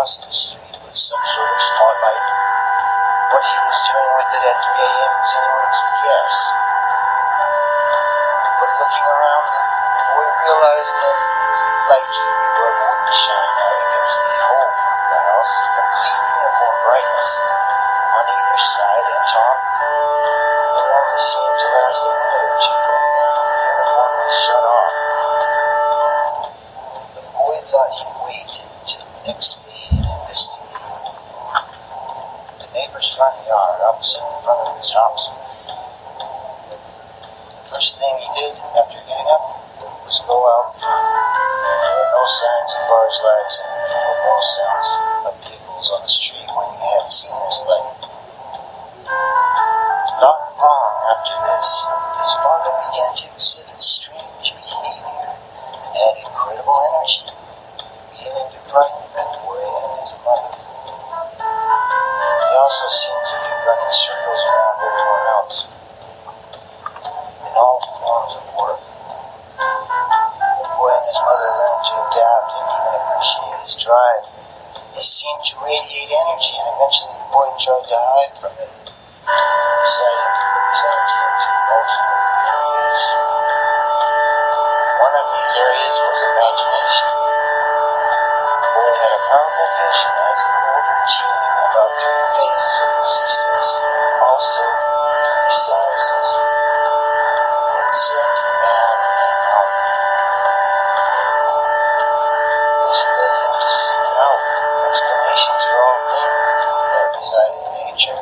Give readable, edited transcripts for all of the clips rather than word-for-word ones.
across the street with some sort of spotlight. What he was doing with it at 3 a.m. is anyone's guess. But looking around, the boy realized that like he knew it wouldn't shine out against the whole front of the house, complete uniform brightness on either side and top. It only seemed to last a minute or two, and then the uniform was shut off. The boy thought he'd wait till the next day and investigate. The neighbor's front yard opposite the front of his house. The first thing he did after getting up was go out front. There were no signs of barge lights, and there were no sounds of vehicles on the street when he had seen his light. Not long after this, his father began to exhibit strange behavior and had incredible energy, beginning to frighten the boy and his mother. He also seemed to be running circles around everyone else in all forms of work. The boy and his mother learned to adapt and even appreciate his drive. They seemed to radiate energy, and eventually the boy tried to hide from it, deciding to put his energy into alternate areas. One of these areas was imagination. The boy had a powerful vision as he rolled a tune about 3 phases of existence and also 3 sizes: insect, man, and mountain. This led him to seek out explanations for all things that reside in nature.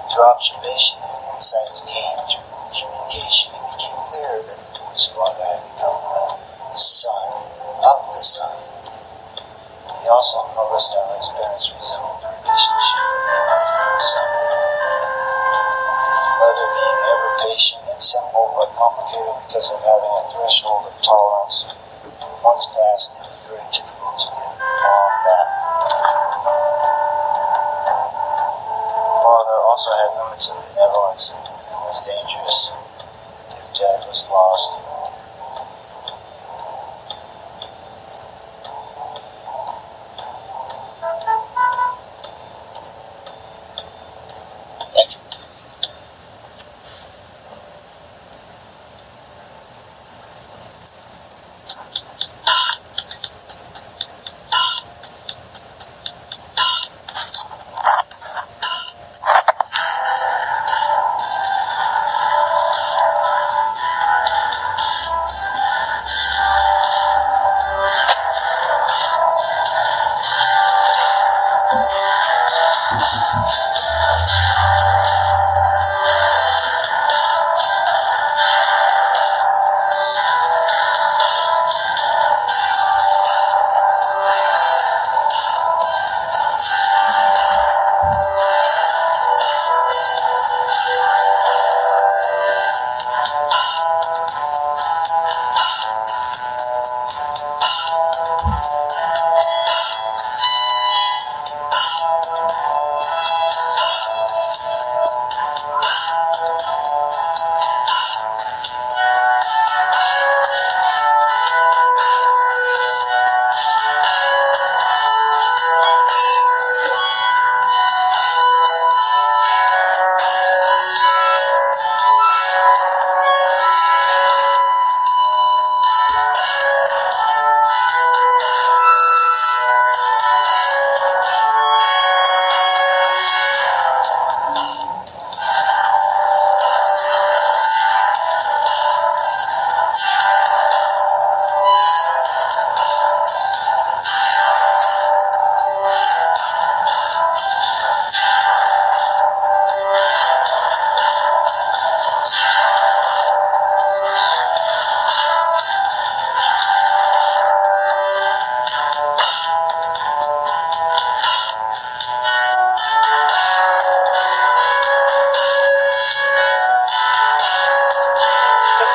Through observation and insights gained through communication, it became clear that the boy's father had become the son of the sun. He also noticed how his parents resembled the relationship with the earth and sun. His mother being ever patient and simple but complicated because of having a threshold of tolerance. Once passed, it hurried to the road to get mom back. The father also had limits of benevolence and was dangerous if dad was lost. Thank you.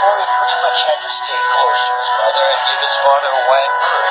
Boy pretty much had to stay close to his mother and give his father a wide berth.